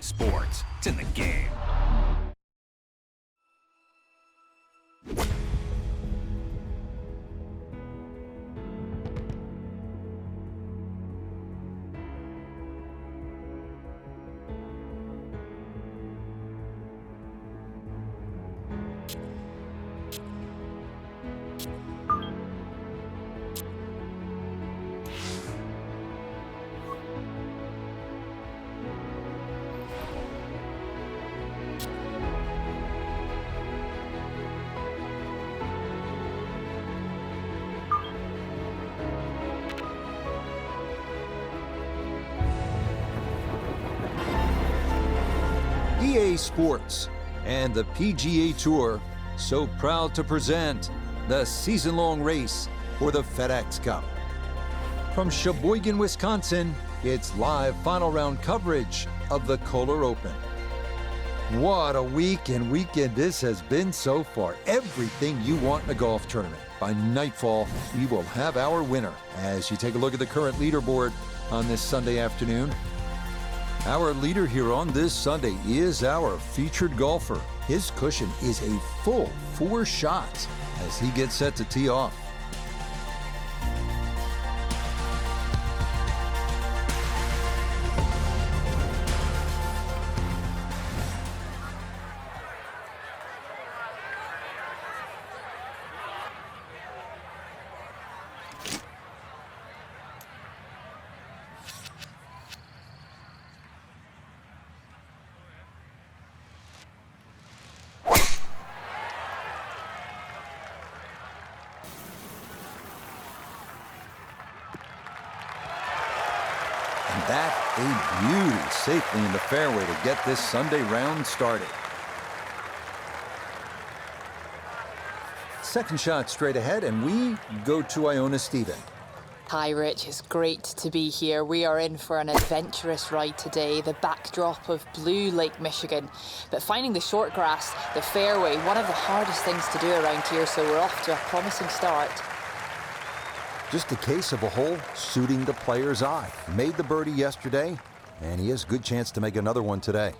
sports. It's in the game. PGA Sports and the PGA Tour so proud to present the season-long race for the FedEx Cup. From Sheboygan, Wisconsin, it's live final round coverage of the Kohler Open. What a week and weekend this has been so far. Everything you want in a golf tournament. By nightfall, we will have our winner. As you take a look at the current leaderboard on this Sunday afternoon, our leader here on this Sunday is our featured golfer. His cushion is a full 4 shots as he gets set to tee off. That a beauty safely in the fairway to get this Sunday round started. Second shot straight ahead, and we go to Iona Stephen. Hi Rich, it's great to be here. We are in for an adventurous ride today, the backdrop of blue Lake Michigan. But finding the short grass, the fairway, one of the hardest things to do around here, so we're off to a promising start. Just a case of a hole suiting the player's eye. Made the birdie yesterday, and he has a good chance to make another one today.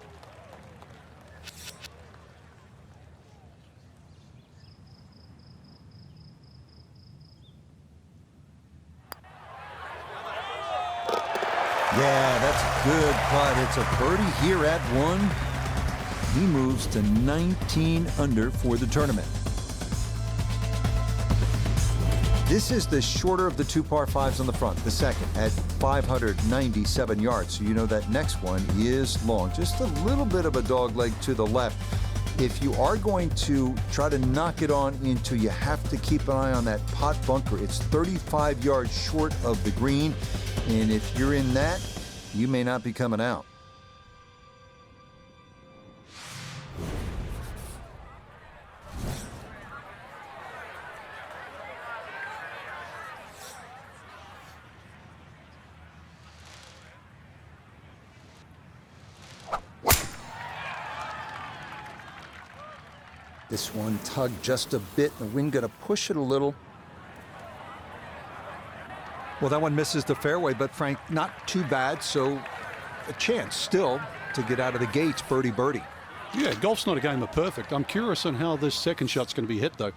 Yeah, that's a good putt. It's a birdie here at 1. He moves to 19 under for the tournament. This is the shorter of the 2 par 5s on the front, the second at 597 yards. So you know that next one is long. Just a little bit of a dog leg to the left. If you are going to try to knock it on into, you have to keep an eye on that pot bunker. It's 35 yards short of the green. And if you're in that, you may not be coming out. This one tugged just a bit. The wind going to push it a little. Well, that one misses the fairway, but Frank, not too bad. So a chance still to get out of the gates, birdie. Yeah, golf's not a game of perfect. I'm curious on how this second shot's going to be hit, though.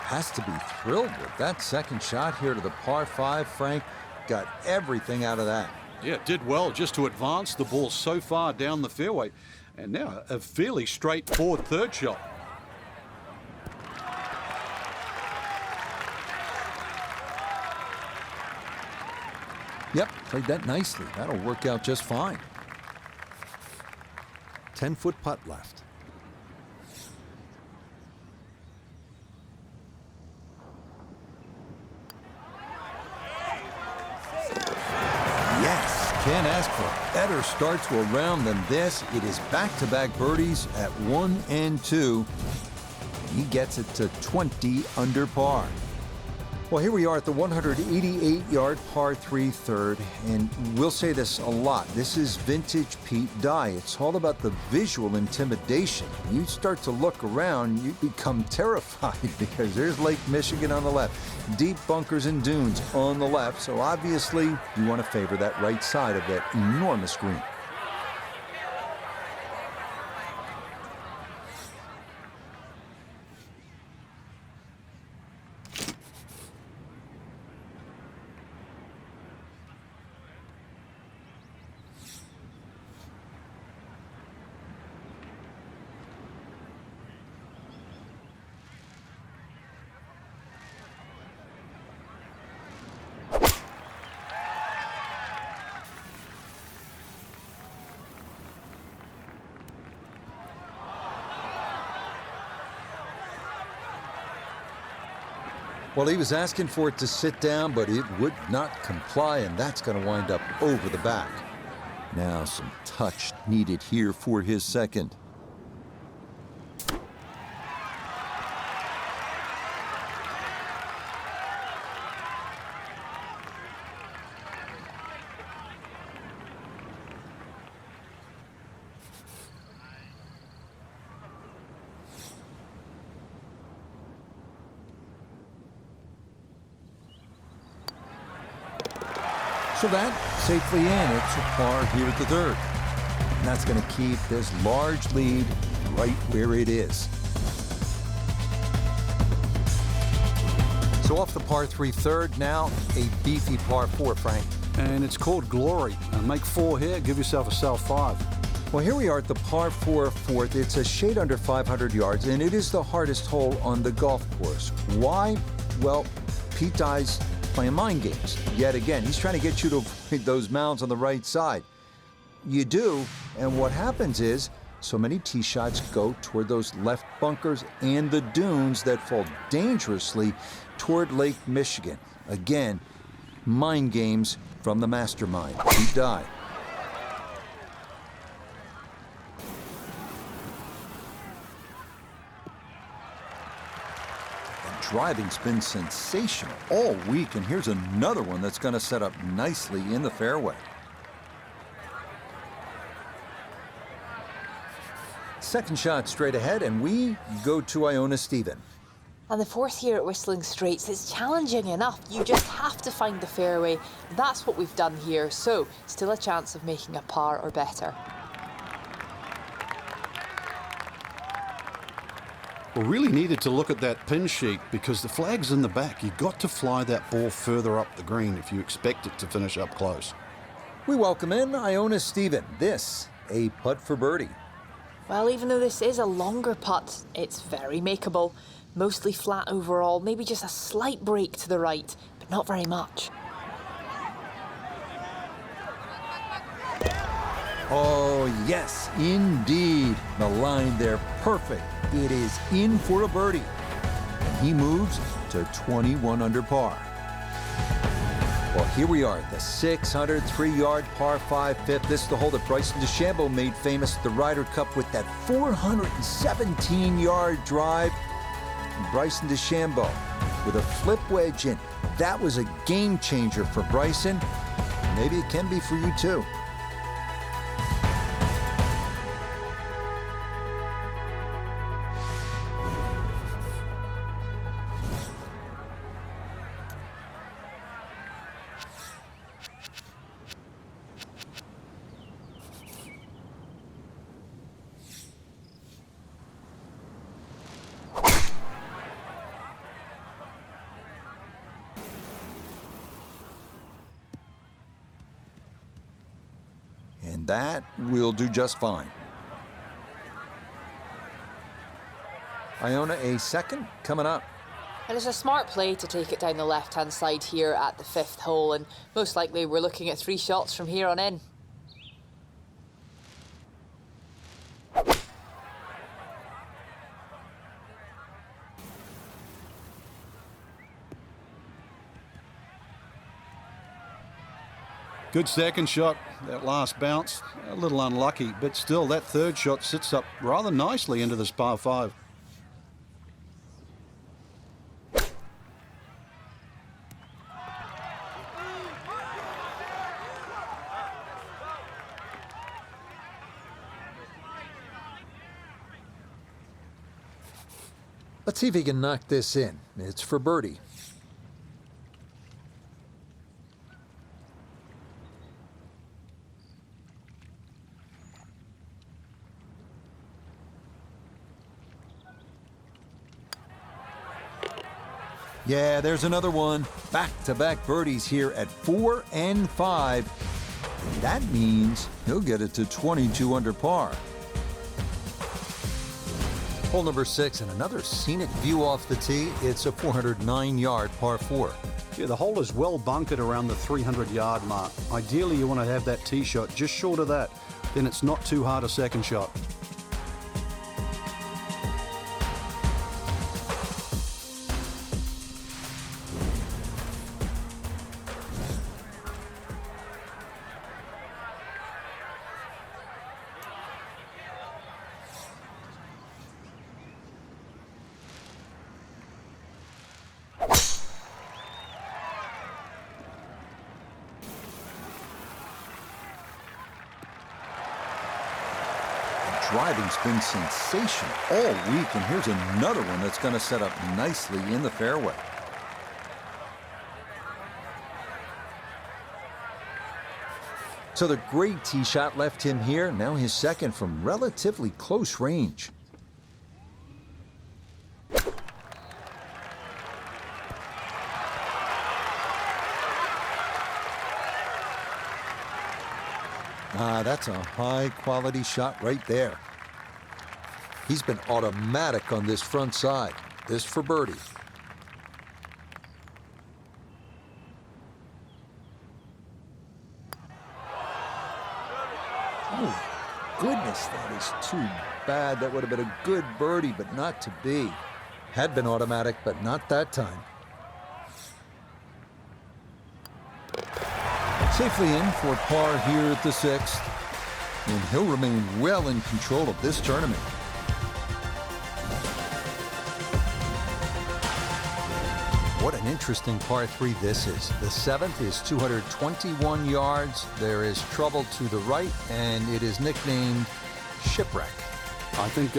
Has to be thrilled with that second shot here to the par 5. Frank got everything out of that. Yeah, did well just to advance the ball so far down the fairway. And now a fairly straightforward third shot. Yep, played that nicely. That'll work out just fine. 10-foot putt left. Can't ask for better start to a round than this. It is back-to-back birdies at 1 and 2. He gets it to 20 under par. Well, here we are at the 188-yard par 3 third, and we'll say this a lot. This is vintage Pete Dye. It's all about the visual intimidation. You start to look around, you become terrified because there's Lake Michigan on the left, deep bunkers and dunes on the left, so obviously you want to favor that right side of that enormous green. Well, he was asking for it to sit down, but it would not comply, and that's going to wind up over the back. Now some touch needed here for his second. So that safely in. It's a par here at the third. And that's going to keep this large lead right where it is. So off the par 3 third, now a beefy par 4, Frank. And it's called Glory. Make 4 here, give yourself a sail 5. Well, here we are at the par 4 fourth. It's a shade under 500 yards, and it is the hardest hole on the golf course. Why? Well, Pete Dye's playing mind games. Yet again, he's trying to get you to avoid those mounds on the right side. You do, and what happens is so many tee shots go toward those left bunkers and the dunes that fall dangerously toward Lake Michigan. Again, mind games from the mastermind, Pete Dye. Driving's been sensational all week, and here's another one that's going to set up nicely in the fairway. Second shot straight ahead, and we go to Iona Stephen. And the fourth here at Whistling Straits is challenging enough. You just have to find the fairway. That's what we've done here, so still a chance of making a par or better. We really needed to look at that pin sheet because the flag's in the back. You've got to fly that ball further up the green if you expect it to finish up close. We welcome in Iona Stephen. This, a putt for birdie. Well, even though this is a longer putt, it's very makeable. Mostly flat overall, maybe just a slight break to the right, but not very much. Oh, yes, indeed. The line there, perfect. It is in for a birdie. And he moves to 21 under par. Well, here we are, the 603-yard par 5 fifth. This is the hole that Bryson DeChambeau made famous at the Ryder Cup with that 417-yard drive. And Bryson DeChambeau with a flip wedge in. That was a game changer for Bryson. Maybe it can be for you too. And that will do just fine. Iona, a second coming up. And it's a smart play to take it down the left-hand side here at the fifth hole, and most likely we're looking at 3 shots from here on in. Good second shot. That last bounce, a little unlucky, but still that third shot sits up rather nicely into this par 5. Let's see if he can knock this in. It's for birdie. Yeah, there's another one. Back-to-back birdies here at 4 and 5. And that means he'll get it to 22 under par. Hole number 6 and another scenic view off the tee. It's a 409-yard par 4. Yeah, the hole is well bunkered around the 300-yard mark. Ideally, you want to have that tee shot just short of that. Then it's not too hard a second shot. Driving's been sensational all week, and here's another one that's going to set up nicely in the fairway. So the great tee shot left him here. Now his second from relatively close range. That's a high-quality shot right there. He's been automatic on this front side. This for birdie. Oh, goodness, that is too bad. That would have been a good birdie, but not to be. Had been automatic, but not that time. Safely in for par here at the 6th. And he'll remain well in control of this tournament. What an interesting par 3 this is. The 7th is 221 yards. There is trouble to the right, and it is nicknamed Shipwreck. I think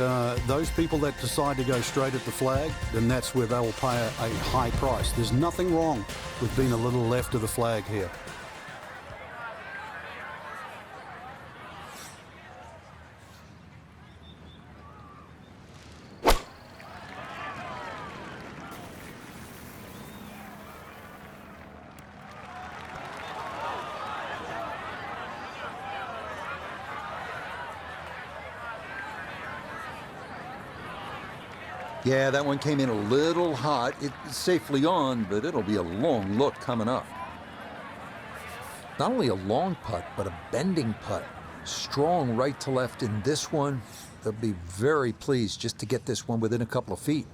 those people that decide to go straight at the flag, then that's where they will pay a high price. There's nothing wrong with being a little left of the flag here. Yeah, that one came in a little hot. It's safely on, but it'll be a long look coming up. Not only a long putt, but a bending putt. Strong right to left in this one. They'll be very pleased just to get this one within a couple of feet.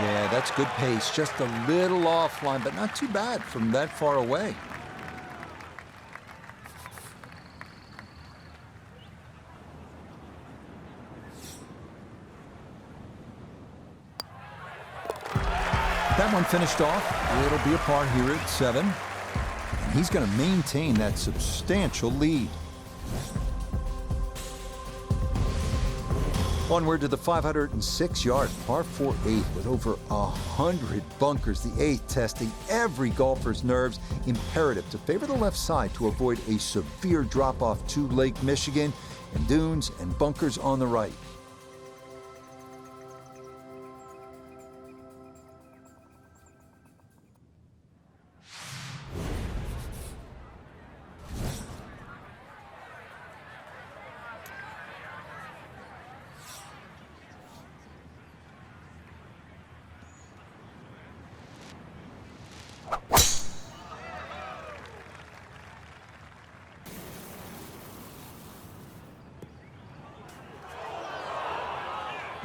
Yeah, that's good pace. Just a little offline, but not too bad from that far away. That one finished off. It'll be a par here at 7. And he's going to maintain that substantial lead. Onward to the 506-yard par 4-8 with over 100 bunkers. The 8th testing every golfer's nerves. Imperative to favor the left side to avoid a severe drop-off to Lake Michigan, and dunes and bunkers on the right.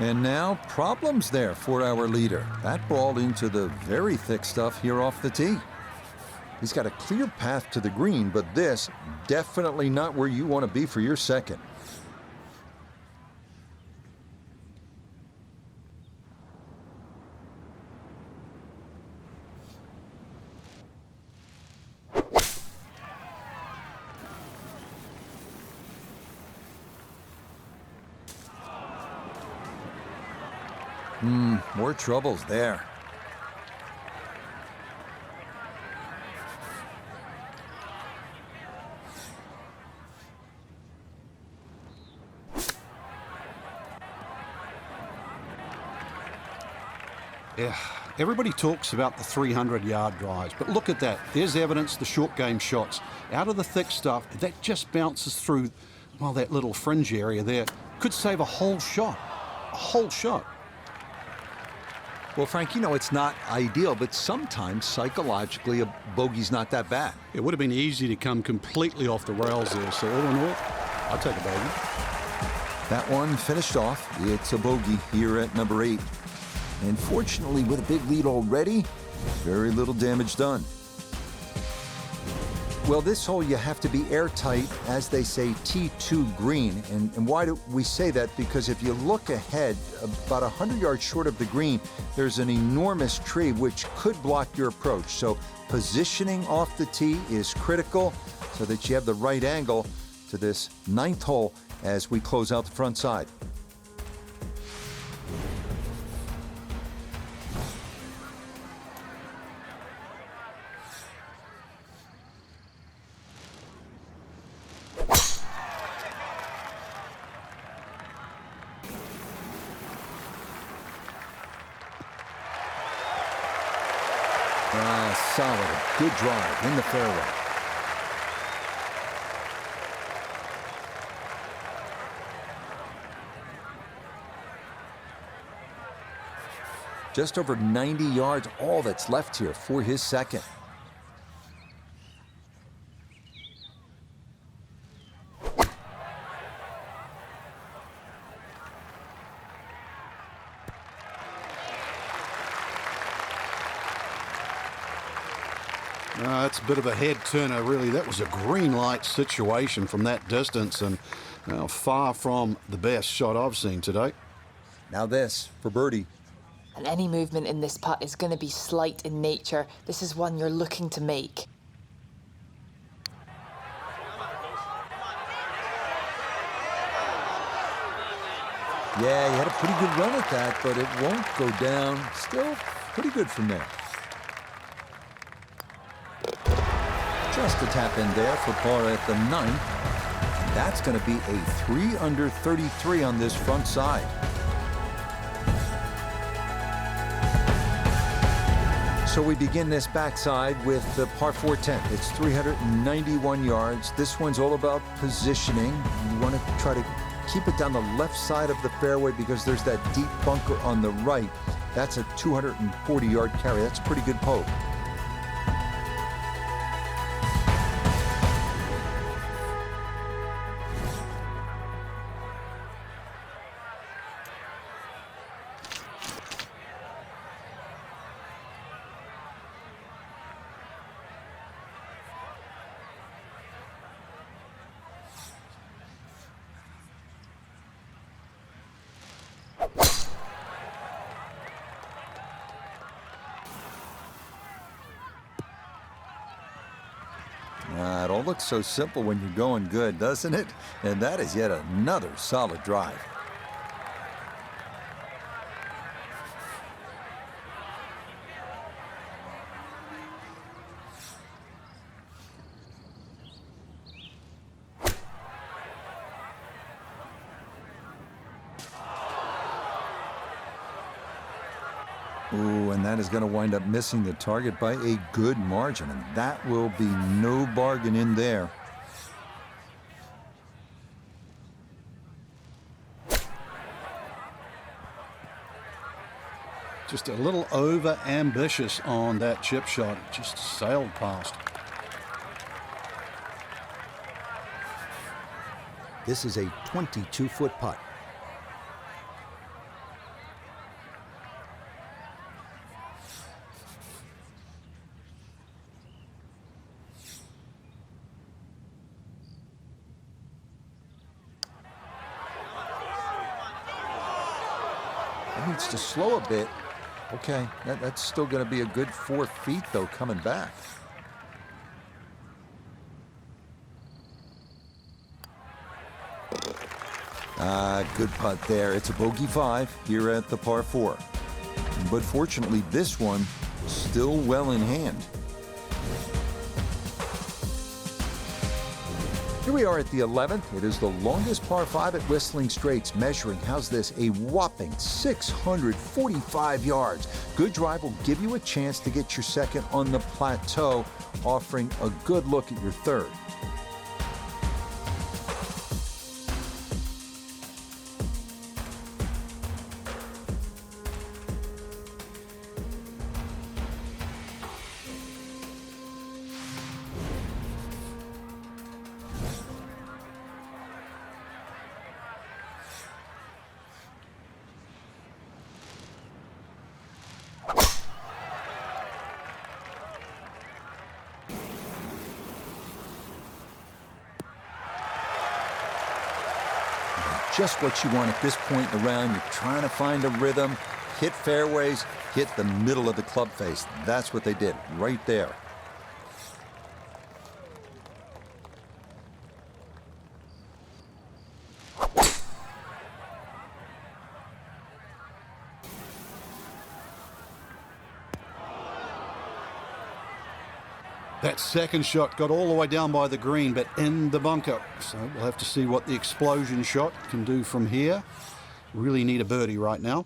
And now, problems there for our leader. That ball into the very thick stuff here off the tee. He's got a clear path to the green, but this, definitely not where you want to be for your second. More troubles there. Yeah, everybody talks about the 300-yard drives, but look at that. There's evidence, the short game shots. Out of the thick stuff, that just bounces through, well, that little fringe area there. Could save a whole shot. A whole shot. Well, Frank, you know it's not ideal, but sometimes psychologically a bogey's not that bad. It would have been easy to come completely off the rails there, so all in all, I'll take a bogey. That one finished off. It's a bogey here at number 8. And fortunately, with a big lead already, very little damage done. Well, this hole you have to be airtight, as they say, T2 green. And why do we say that? Because if you look ahead, about 100 yards short of the green, there's an enormous tree which could block your approach. So positioning off the tee is critical so that you have the right angle to this 9th hole as we close out the front side. Solid, good drive in the fairway. Just over 90 yards, all that's left here for his second. That's a bit of a head turner, really. That was a green light situation from that distance, and far from the best shot I've seen today. Now this for birdie. And any movement in this putt is going to be slight in nature. This is one you're looking to make. Yeah, he had a pretty good run at that, but it won't go down. Still pretty good from there. Just a tap in there for par at the 9th. That's going to be a 3 under 33 on this front side. So we begin this backside with the par 4 10th. It's 391 yards. This one's all about positioning. You want to try to keep it down the left side of the fairway because there's that deep bunker on the right. That's a 240-yard carry. That's a pretty good poke. It all looks so simple when you're going good, doesn't it? And that is yet another solid drive. Ooh, and that is going to wind up missing the target by a good margin, and that will be no bargain in there. Just a little over-ambitious on that chip shot. Just sailed past. This is a 22-foot putt. Needs to slow a bit. Okay, that's still going to be a good 4 feet, though, coming back. Good putt there. It's a bogey 5 here at the par 4. But fortunately, this one still well in hand. Here we are at the 11th. It is the longest par 5 at Whistling Straits, measuring, how's this, a whopping 645 yards. Good drive will give you a chance to get your second on the plateau, offering a good look at your third. Just what you want at this point in the round. You're trying to find a rhythm, hit fairways, hit the middle of the club face. That's what they did right there. That second shot got all the way down by the green, but in the bunker. So we'll have to see what the explosion shot can do from here. Really need a birdie right now.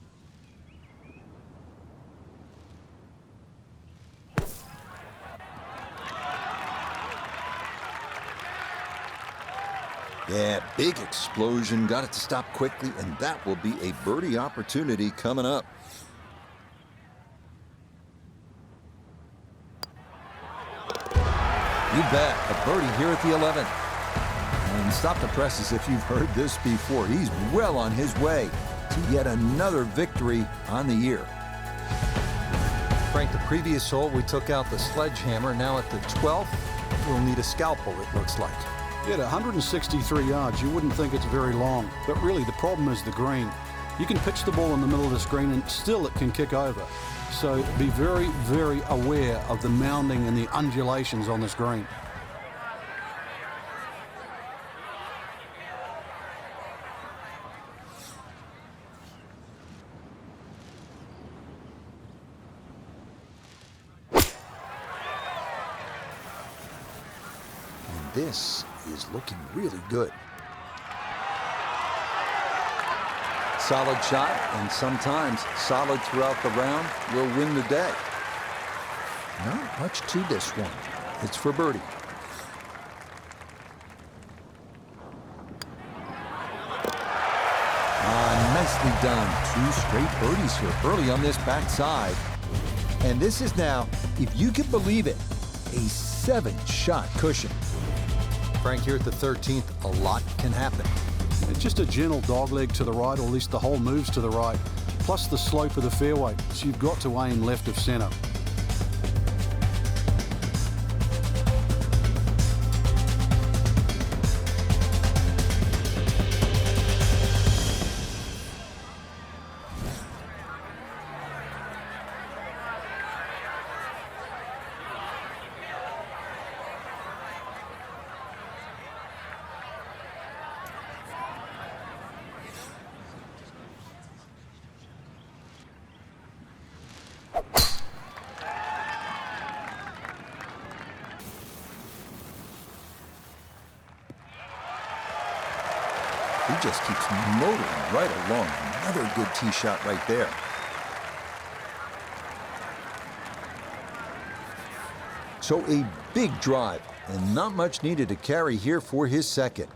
Yeah, big explosion. Got it to stop quickly, and that will be a birdie opportunity coming up. You bet, a birdie here at the 11th. And stop the presses if you've heard this before. He's well on his way to yet another victory on the year. Frank, the previous hole, we took out the sledgehammer. Now at the 12th, we'll need a scalpel, it looks like. Yeah, at 163 yards, you wouldn't think it's very long. But really, the problem is the green. You can pitch the ball in the middle of this green, and still it can kick over. So be very, very aware of the mounding and the undulations on this green. And this is looking really good. Solid shot, and sometimes solid throughout the round will win the day. Not much to this one. It's for birdie. Nicely done. 2 straight birdies here early on this backside. And this is now, if you can believe it, a 7-shot cushion. Frank, here at the 13th, a lot can happen. It's just a gentle dogleg to the right, or at least the hole moves to the right, plus the slope of the fairway. So you've got to aim left of center. He just keeps motoring right along. Another good tee shot right there. So a big drive, and not much needed to carry here for his second.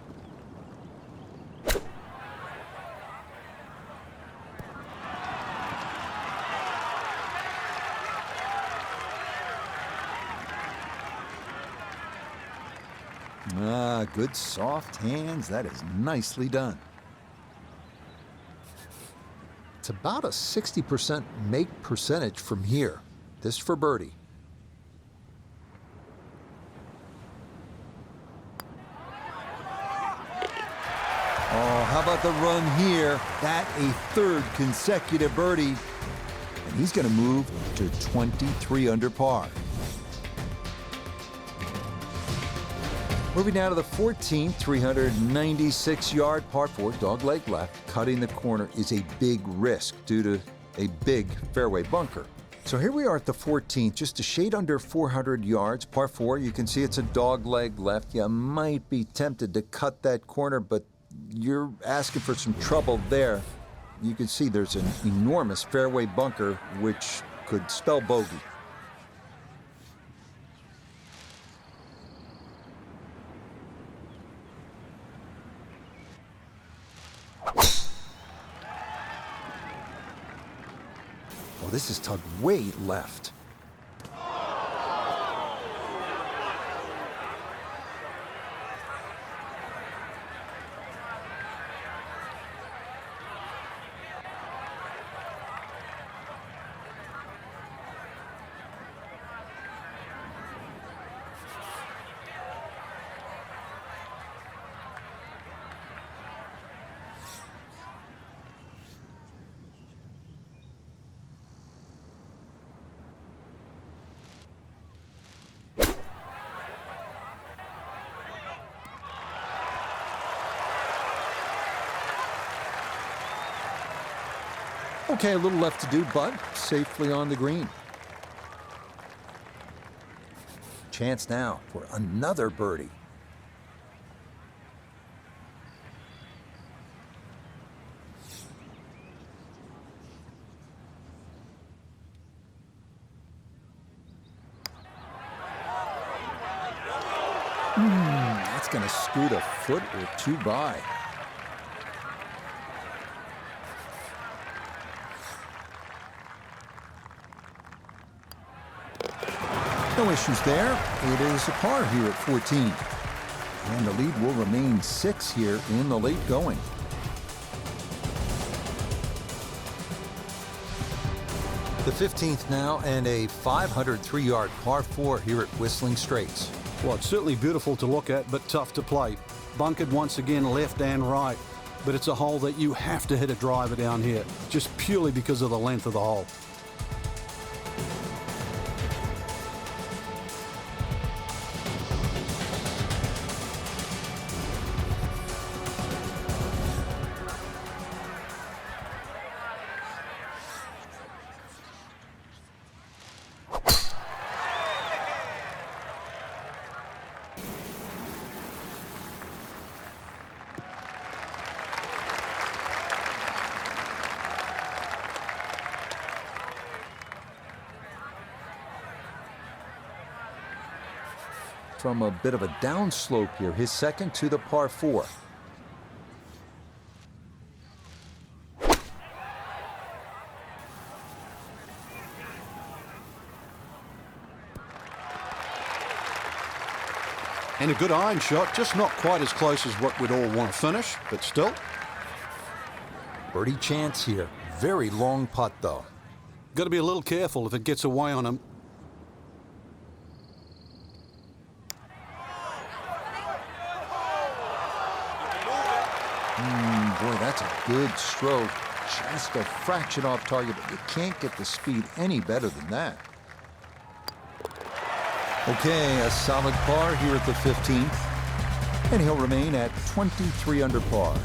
Good soft hands. That is nicely done. It's about a 60% make percentage from here. This for birdie. Oh, how about the run here? That a 3rd consecutive birdie. And he's going to move to 23 under par. Moving down to the 14th, 396-yard par 4, dogleg left. Cutting the corner is a big risk due to a big fairway bunker. So here we are at the 14th, just a shade under 400 yards, par 4. You can see it's a dog leg left. You might be tempted to cut that corner, but you're asking for some trouble there. You can see there's an enormous fairway bunker, which could spell bogey. Oh, this is tugged way left. Okay, a little left to do, but safely on the green. Chance now for another birdie. That's going to scoot a foot or two by. No issues there. It is a par here at 14. And the lead will remain 6 here in the late going. The 15th now, and a 503-yard par 4 here at Whistling Straits. Well, it's certainly beautiful to look at, but tough to play. Bunkered once again left and right, but it's a hole that you have to hit a driver down here, just purely because of the length of the hole. From a bit of a downslope here, his second to the par 4. And a good iron shot, just not quite as close as what we'd all want to finish, but still. Birdie chance here. Very long putt, though. Got to be a little careful if it gets away on him. Boy, that's a good stroke. Just a fraction off target, but you can't get the speed any better than that. Okay, a solid par here at the 15th, and he'll remain at 23 under par.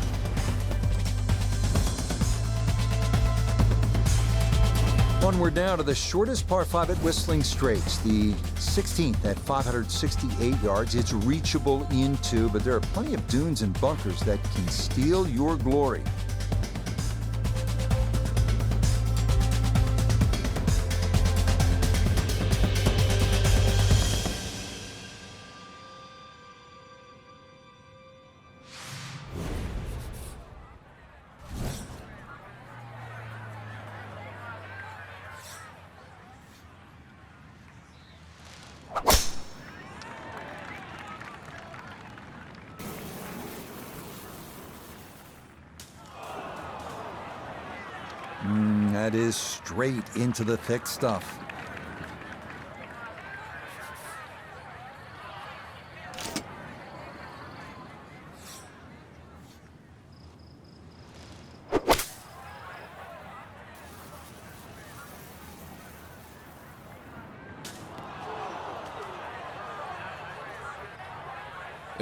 Onward now to the shortest par 5 at Whistling Straits, the 16th at 568 yards. It's reachable into, but there are plenty of dunes and bunkers that can steal your glory. That is straight into the thick stuff.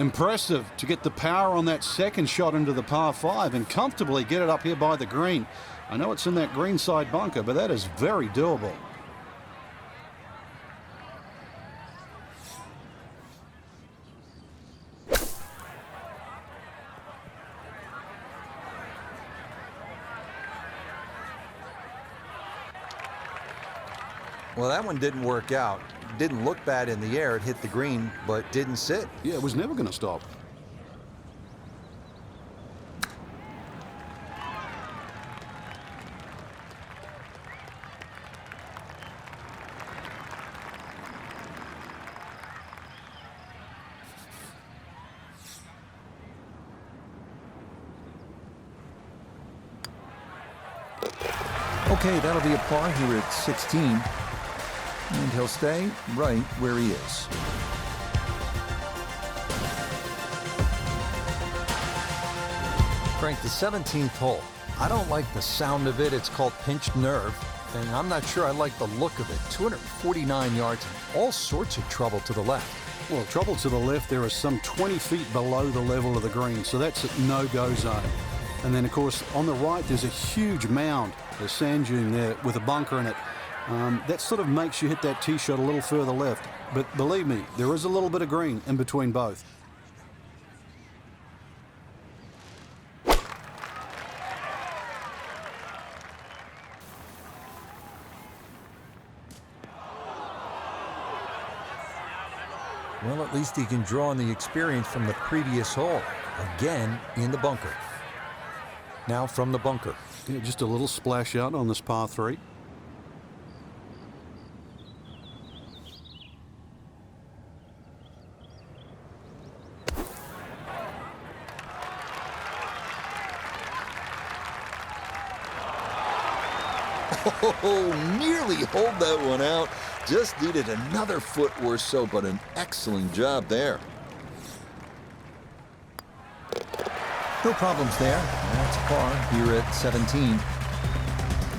Impressive to get the power on that second shot into the par 5 and comfortably get it up here by the green. I know it's in that greenside bunker, but that is very doable. Well, that one didn't work out. Didn't look bad in the air. It hit the green, but didn't sit. Yeah, it was never going to stop. Okay, that'll be a par here at 16. And he'll stay right where he is. Frank, the 17th hole. I don't like the sound of it. It's called pinched nerve. And I'm not sure I like the look of it. 249 yards and all sorts of trouble to the left. Well, trouble to the left, there is some 20 feet below the level of the green, so that's a no-go zone. And then, of course, on the right, there's a huge mound, a sand dune there with a bunker in it. That sort of makes you hit that tee shot a little further left. But believe me, there is a little bit of green in between both. Well, at least he can draw on the experience from the previous hole. Again, in the bunker. Now from the bunker. Yeah, just a little splash out on this par 3. Oh, nearly hold that one out. Just needed another foot or so, but an excellent job there. No problems there. That's a par here at 17.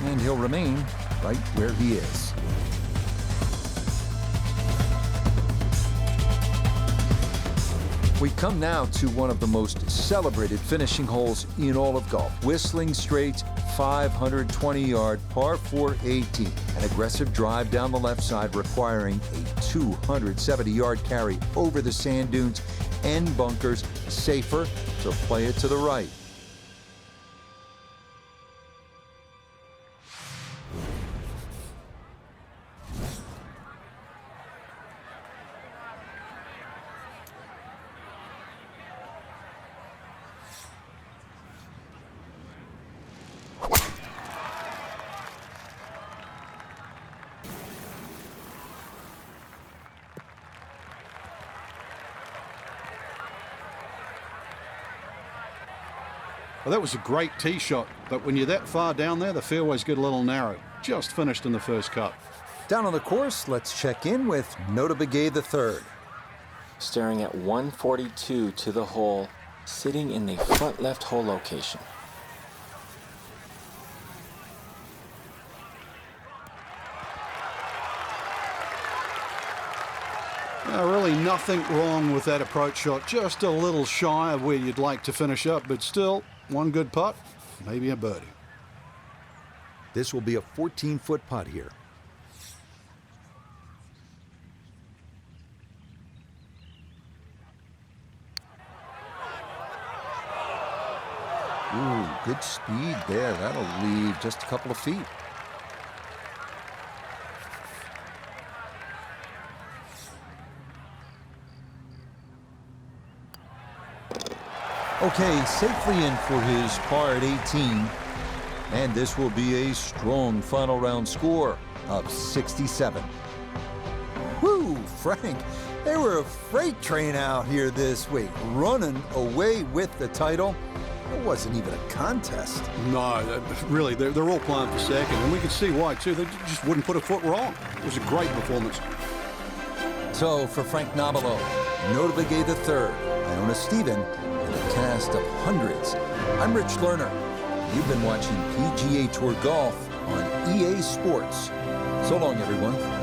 And he'll remain right where he is. We come now to one of the most celebrated finishing holes in all of golf. Whistling Straits, 520-yard par 4 18. An aggressive drive down the left side requiring a 270-yard carry over the sand dunes and bunkers. Safer to play it to the right. Well, that was a great tee shot, but when you're that far down there, the fairways get a little narrow. Just finished in the first cut. Down on the course, let's check in with Notabegay III. Staring at 142 to the hole, sitting in the front left hole location. Really nothing wrong with that approach shot. Just a little shy of where you'd like to finish up, but still, one good putt, maybe a birdie. This will be a 14-foot putt here. Ooh, good speed there. That'll leave just a couple of feet. Okay, safely in for his par at 18. And this will be a strong final round score of 67. Whoo, Frank, they were a freight train out here this week, running away with the title. It wasn't even a contest. No, really, they're all playing for second, and we could see why, too. They just wouldn't put a foot wrong. It was a great performance. So, for Frank Nobilo, Notabegay III, Iona Stephen, and a cast of hundreds, I'm Rich Lerner. You've been watching PGA Tour Golf on EA Sports. So long, everyone.